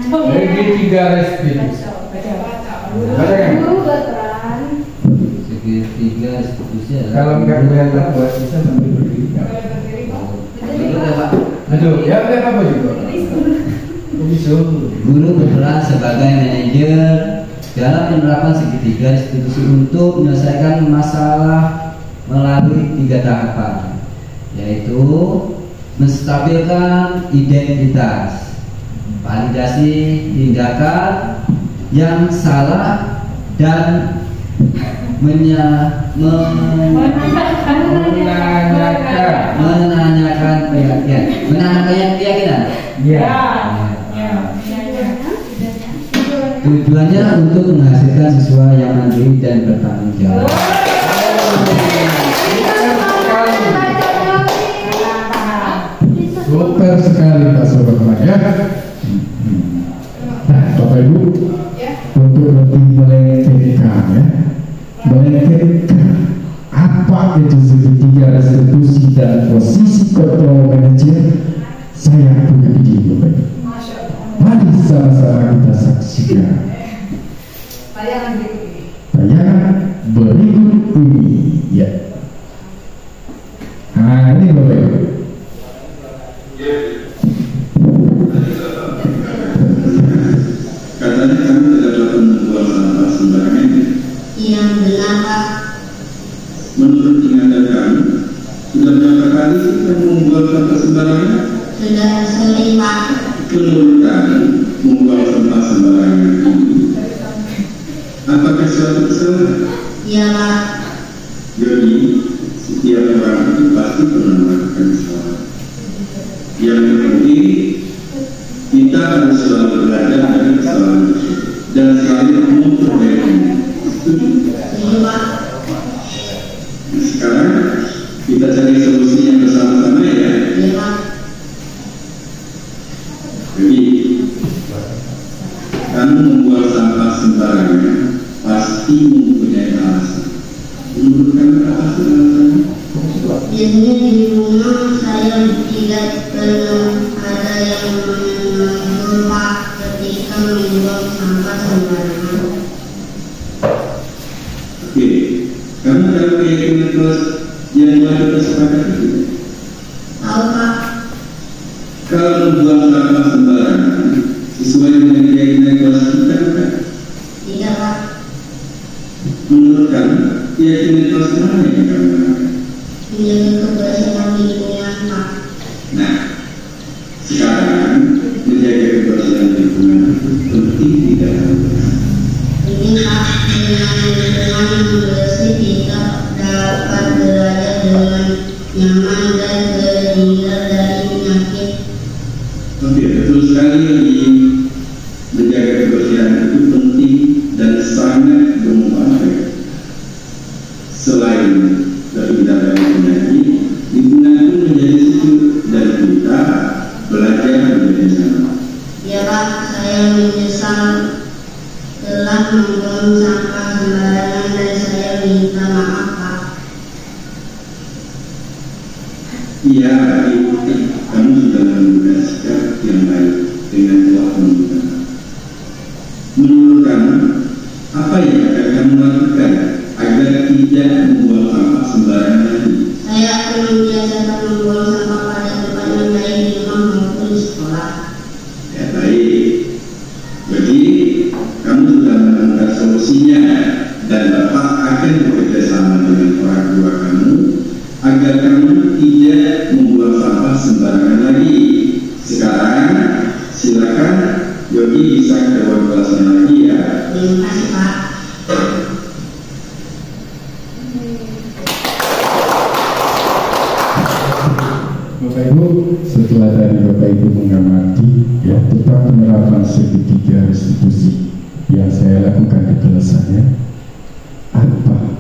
Segitiga restitusi. Baca kan? Segitiga restitusi. Kalau nggak kelihatan buat bisa sambil berdiri. Aduh, ya apa juga. Guru berperan sebagai manajer dalam penerapan segitiga restitusi untuk menyelesaikan masalah melalui 3 tahapan, yaitu menstabilkan identitas, validasi tindakan yang salah, dan menanyakan keyakinan. Iya. Tujuannya untuk menghasilkan siswa yang mandiri dan bertanggung jawab. Super sekali Pak Sobat ya. Nah, Bapak Ibu, untuk lebih melengketkan ya, melengketkan apa itu segitiga restitusi dan posisi ketua manajer, saya punya ide Bapak Ibu. Mari sama-sama kita saksikan tayangan berikut ini ya. Nah, ini Bapak Ibu. Katanya kami tidak dapat membuang sampah sembarangan. Yang benar, Pak. Menurut ingatan kami, sudah berapa kali kita membuang sampah sembarangan? Sudah sering, Pak. Menurut kami, membuang sampah sembarangan ini apakah suatu kesalahan? Iya, Pak. Jadi, setiap orang itu pasti pernah melakukan kesalahan. Yang penting kita harus selalu belajar dari kesalahan tersebut dan selalu memperbaikinya. Setuju? Setuju, Pak. Nah, sekarang kita cari solusinya bersama-sama ya. Iya, Pak. Jadi, kamu membuang sampah sembarangan pasti mempunyai alasan. Menurut kamu apa sih alasannya? Biasanya di rumah saya tidak pernah ada yang menegur, Pak, ketika membuang sampah sembarangan. Oke, kamu tahu keyakinan kelas yang telah kita sepakati itu? Tahu, Pak. Kalau membuang sampah sembarangan sesuai dengan keyakinan kelas kita bukan? Tidak, Pak. Menurut kamu keyakinan kelas mana yang kamu lakukan? Menjaga kebersihan lingkungan, Pak. Nah, sekarang menjaga kebersihan lingkungan itu penting tidak? Ini Pak, dengan lingkungan yang bersih kita dapat belajar dengan nyaman dan terhindar dari penyakit. Oke, betul sekali lagi. Menjaga kebersihan itu penting dan sangat bermanfaat. Selain terhindar dari penyakit, lingkungan pun menjadi sejuk dan kita belajar menjadi nyaman. Ya, Pak, saya menyesal telah membuang sampah sembarangan dan saya minta maaf, Pak. Iya, kamu sudah menunjukkan sikap yang baik dengan telah menunjukkan. Menurut kamu, apa yang akan kamu lakukan agar tidak membuang sampah sembarangan lagi? Saya akan membiasakan membuang sampah pada tempat yang baik di rumah maupun di sekolah. Ya baik. Jadi kamu sudah menemukan solusinya dan Bapak akan bekerja sama dengan orang tua kamu agar kamu tidak membuang sampah sembarangan lagi. Bapak Ibu, setelah tadi Bapak Ibu mengamati ya tentang penerapan segitiga restitusi yang saya lakukan di kelas saya, apa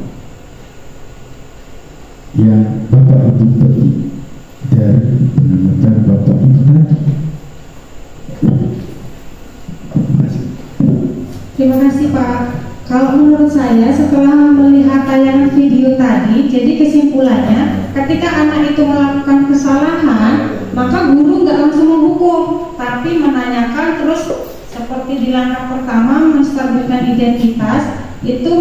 yang Bapak Ibu petik dari pengamatan Bapak Ibu tadi? Terima kasih Pak. Kalau menurut saya setelah melihat tayangan video tadi, jadi kesimpulannya ketika anak itu melakukan kesalahan, maka guru nggak langsung menghukum, tapi menanyakan terus seperti di langkah pertama menstabilkan identitas itu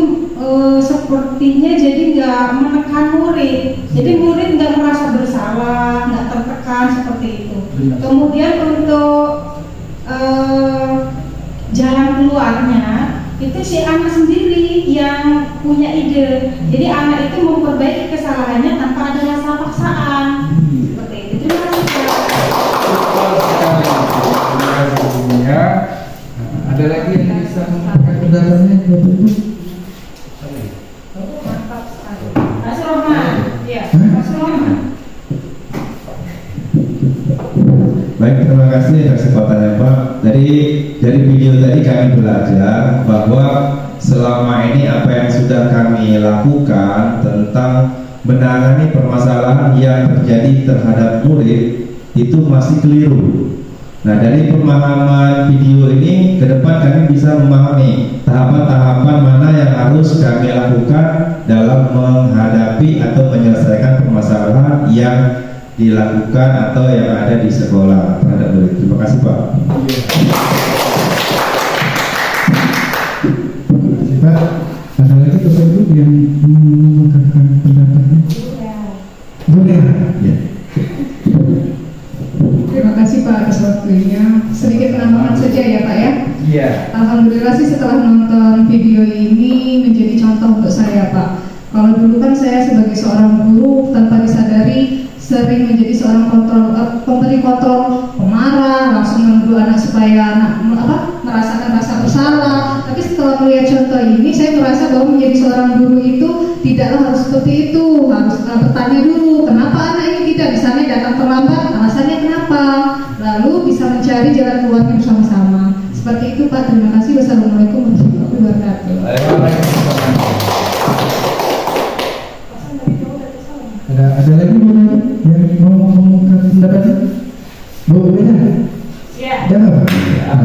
sepertinya jadi nggak menekan murid, jadi murid nggak merasa bersalah, nggak tertekan seperti itu. Kemudian untuk jalan keluarnya itu si anak sendiri yang punya ide. Jadi anak itu memperbaiki kesalahannya tanpa ada rasa paksaan. Seperti itu. Terima kasih Pak. Ada lagi yang bisa mengatakan pendapatnya Bapak Ibu? Mas Roman. Ya, Mas Roman. Baik, terima kasih atas kesempatannya Pak. Dari video tadi kami belajar bahwa selama ini apa yang sudah kami lakukan tentang menangani permasalahan yang terjadi terhadap murid itu masih keliru. Nah, dari pemahaman video ini ke depan kami bisa memahami tahapan-tahapan mana yang harus kami lakukan dalam menghadapi atau menyelesaikan permasalahan yang dilakukan atau yang ada di sekolah terhadap murid. Terima kasih Pak. Terima kasih Pak. Ada lagi Bapak Ibu yang mengungkapkan pendapatnya? Boleh. Ya. Terima kasih Pak atas waktunya. Sedikit penambahan saja ya Pak ya. Iya. Alhamdulillah sih setelah nonton video ini menjadi contoh untuk saya Pak. Kalau dulu kan saya sebagai seorang guru tanpa disadari sering menjadi seorang pemberi kontrol, pemarah, langsung menuduh anak supaya anak merasakan rasa bersalah. Tapi setelah melihat contoh ini, saya merasa bahwa menjadi seorang guru itu tidaklah harus seperti itu. Harus bertanya dulu, kenapa anak ini tidak, misalnya datang terlambat, alasannya kenapa, lalu bisa mencari jalan keluarnya bersama-sama. Seperti itu Pak. Terima kasih. Wassalamualaikum warahmatullahi wabarakatuh. Ada lagi Bu yang mau mengumumkan pendapatnya? Bu Beda? Iya. Jawab. Terima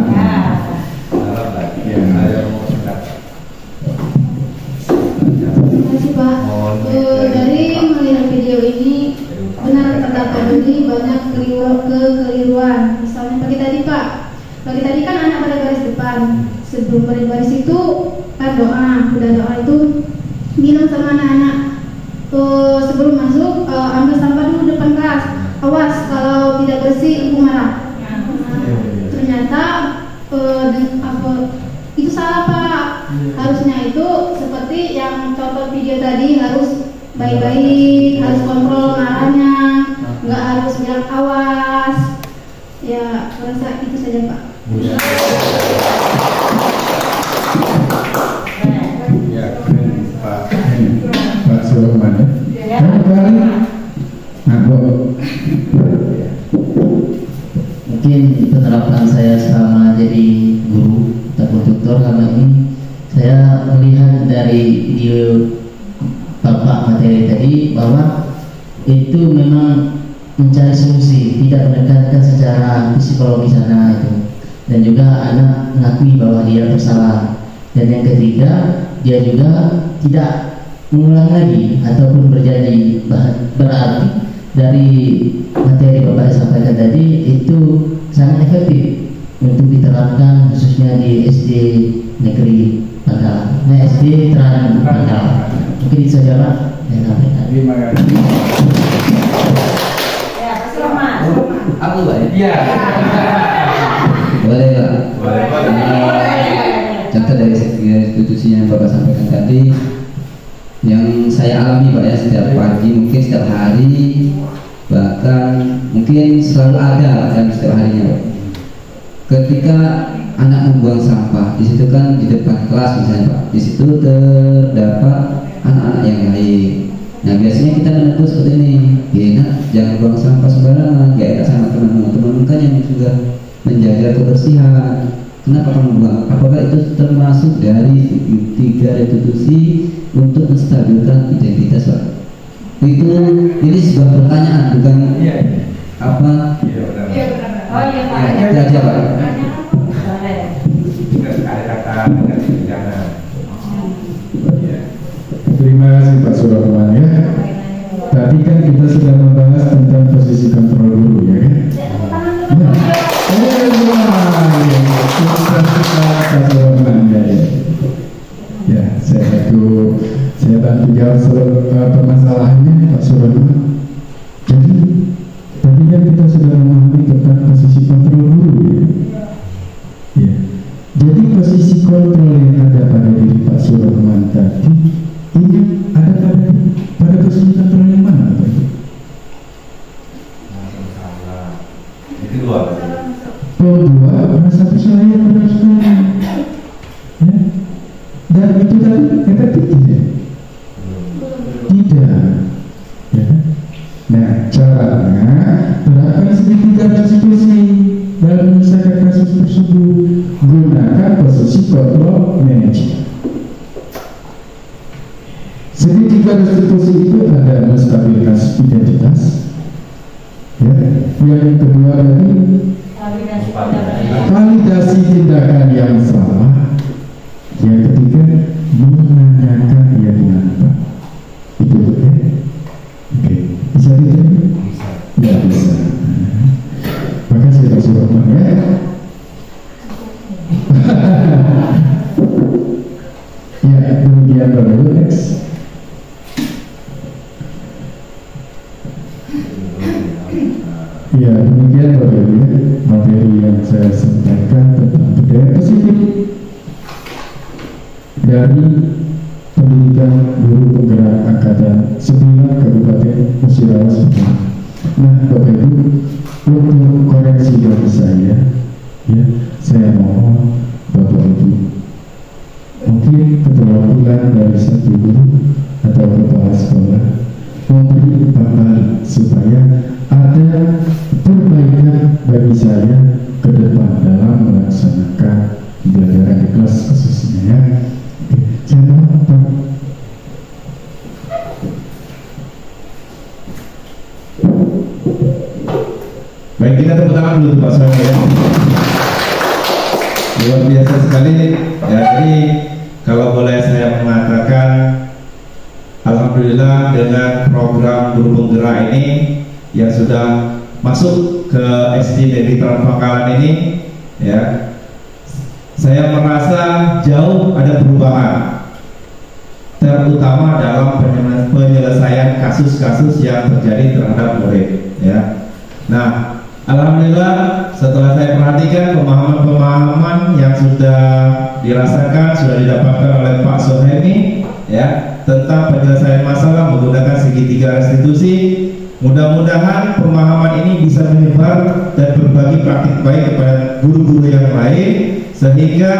kasih Pak. Dari melihat video ini, benar terdapat ini banyak kekeliruan. Misalnya pagi tadi kan anak pada baris depan. Sebelum pada baris itu kan doa. Udah doa itu bilang sama anak-anak, sebelum masuk ambil sampah dulu depan kelas. Awas kalau tidak bersih ibu marah. Ternyata itu salah Pak. Harusnya itu seperti yang contoh video tadi, harus baik-baik, harus kontrol marahnya, nggak harus bilang awas. Ya, merasa itu saja Pak. Ya, Pak Sulaiman ya. Mungkin penerapan saya selama jadi guru atau tutor selama ini, saya melihat dari video Bapak materi tadi bahwa itu memang mencari solusi, tidak mendekatkan secara psikologis anak itu, dan juga anak mengakui bahwa dia bersalah. Dan yang ketiga, dia juga tidak mengulang lagi ataupun berjanji. Berarti dari materi Bapak sampaikan tadi itu sangat efektif untuk diterapkan khususnya di SD negeri Pangkalan, SD Terang Pangkalan. Mungkin itu saja Pak yang sampaikan. Terima kasih. Ya, Mas Roman. Aku Pak ya? Iya. Boleh Pak. Contoh dari institusi yang Bapak sampaikan tadi, yang saya alami Pak ya, setiap pagi, mungkin setiap hari, bahkan mungkin selalu ada dan setiap harinya Pak. Ketika anak membuang sampah. Di situ kan di depan kelas misalnya Pak, di situ terdapat anak-anak yang lain. Nah biasanya kita menegur seperti ini, ya nak, jangan buang sampah sembarangan, gak enak sama teman-teman kan yang sudah menjaga kebersihan. Kenapa kamu buang? Apakah itu termasuk dari 3 restitusi untuk menstabilkan identitas Pak? Itu ini sebuah pertanyaan, bukan apa? Iya benar. Oh iya Pak. Ya, aja Pak. Ada kata dengan bencana. Terima kasih Pak Surahman ya. Tadi kan kita sudah membahas tentang posisi kontrol dulu ya kan? Pak Surahman ya, saya bantu jawab permasalahannya Pak Surahman. Jadi tadi kan kita sudah memahami tentang posisi kontrol dulu ya. Jadi posisi kontrol yang ada pada diri Pak Surahman tadi ini ada pada posisi kontrol yang mana Pak? Itu dua. Dua, merasa bersalah pada saudara. Ya. Dan itu tadi efektif tidak? Tidak. Ya. Nah, caranya terapkan segitiga restitusi dalam menyelesaikan kasus tersebut. Gunakan posisi kontrol manajemen. Segitiga restitusi itu ada menstabilkan identitas, ya. Yang kedua tadi validasi tindakan yang salah. Yang ketiga menanyakan keyakinan Pak. Itu ya. Oke, bisa diterima? Ya bisa. Makasih Pak Surahman ya. Ya demikian Bapak Ibu. Next. Ya demikian Bapak Ibu ya, materi yang saya sampaikan tentang budaya positif dari pendidikan guru penggerak angkatan 9 Kabupaten Musirawas. Nah Bapak Ibu, untuk koreksi dari saya ya, saya mohon Bapak Ibu mungkin keterwakilan dari satu guru atau kepala sekolah memberi pandangan supaya ada perbaikan bagi saya ke depan dalam melaksanakan pembelajaran di kelas khususnya ya. Saya mohon Pak. Baik, kita tepuk tangan dulu Pak Soeharto ya. Luar biasa sekali ya. Jadi kalau boleh saya mengatakan, alhamdulillah dengan program guru penggerak ini yang sudah masuk ke SD Negeri Pangkalan ini ya, saya merasa jauh ada perubahan, terutama dalam penyelesaian kasus-kasus yang terjadi terhadap murid ya. Nah, alhamdulillah setelah saya perhatikan pemahaman-pemahaman yang sudah dirasakan, sudah didapatkan oleh Pak Sohemi ya, tentang penyelesaian masalah menggunakan segitiga restitusi. Mudah-mudahan pemahaman ini bisa menyebar dan berbagi praktik baik kepada guru-guru yang lain, sehingga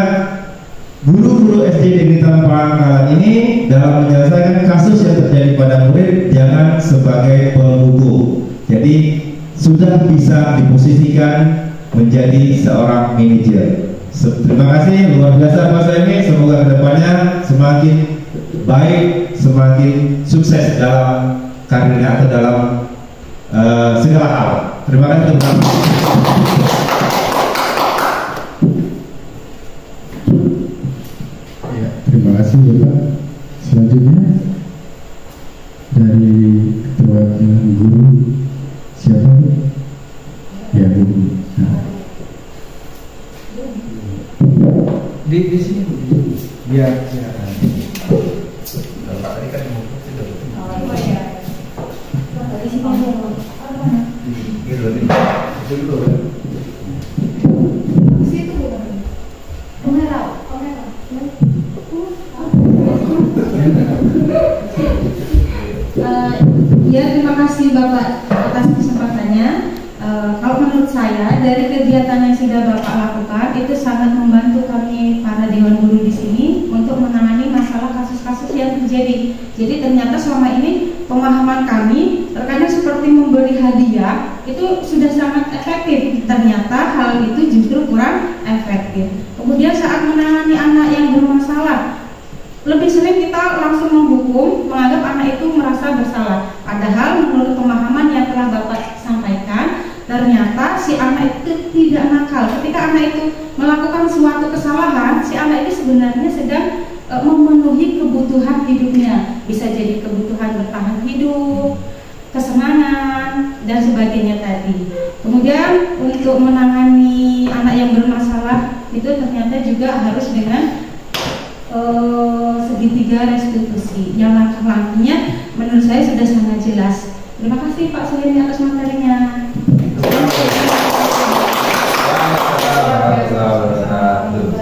guru-guru SD Negeri Pangkalan ini dalam menyelesaikan kasus yang terjadi pada murid jangan sebagai penghukum. Jadi sudah bisa diposisikan menjadi seorang manajer. Terima kasih luar biasa Pak Soemi. Semoga kedepannya semakin baik, semakin sukses dalam karirnya atau dalam segala hal. Terima kasih teman-teman. Ya, terima kasih Bapak. Selanjutnya dari perwakilan guru siapa? Ya guru. Nah. Di sini Bu. Biar silakan. Tadi kan Ya terima kasih Bapak atas kesempatannya. Kalau menurut saya dari kegiatan yang sudah Bapak lakukan itu sangat membantu kami para dewan guru di sini untuk menangani masalah kasus-kasus yang terjadi. Jadi ternyata selama ini pemahaman kami terkadang seperti memberi hadiah itu sudah sangat efektif. Ternyata hal itu justru kurang efektif. Kemudian saat menangani anak yang bermasalah, lebih sering kita langsung menghukum, menganggap anak itu merasa bersalah. Padahal menurut pemahaman yang telah Bapak sampaikan, ternyata si anak itu tidak nakal. Ketika anak itu melakukan suatu kesalahan, si anak itu sebenarnya sedang memenuhi kebutuhan hidupnya. Bisa jadi kebutuhan bertahan hidup, kesenangan, dan sebagainya tadi. Kemudian untuk menangani anak yang bermasalah itu ternyata juga harus dengan segitiga restitusi. Yang langkah-langkahnya menurut saya sudah sangat jelas. Terima kasih Pak Suhini atas materinya.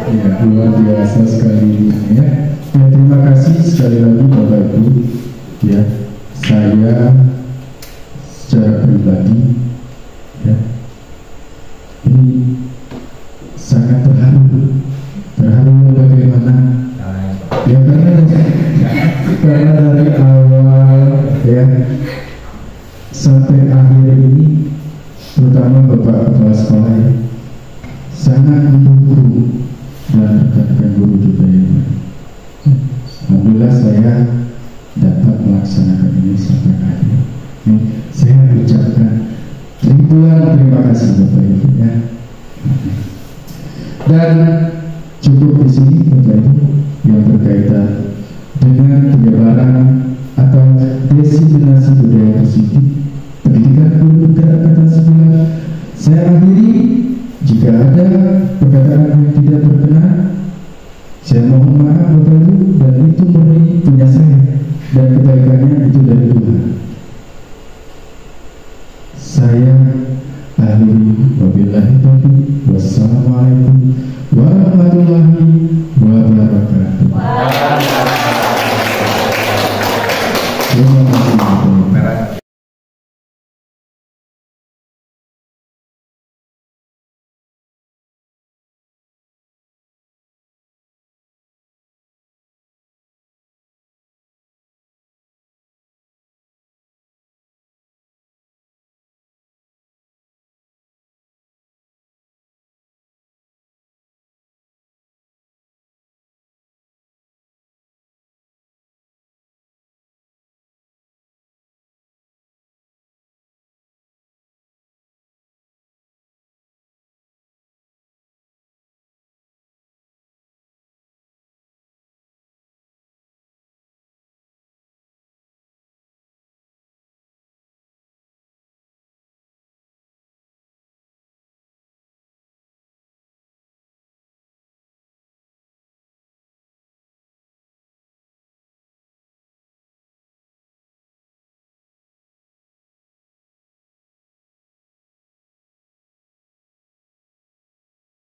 Ya, luar biasa sekali ya. Terima kasih sekali lagi Bapak Ibu. Ya, saya secara pribadi ya ini sangat terharu bagaimana ya, karena dari awal ya sampai akhir ini, terutama Bapak Kepala Sekolah ya, sangat mendukung dan rekan-rekan guru juga ya. Alhamdulillah saya dapat melaksanakan ini sampai akhir. Saya ucapkan ribuan terima kasih Bapak Ibu ya. Dan cukup di sini Bapak Ibu yang berkaitan dengan penyebaran atau diseminasi budaya positif pendidikan guru dan angkatan 9. Saya akhiri. Jika ada perkataan yang tidak berkenan, saya mohon maaf Bapak Ibu, dan itu murni punya saya dan kebaikannya itu dari Tuhan. Saya akhiri wabillahi taufiq wassalamu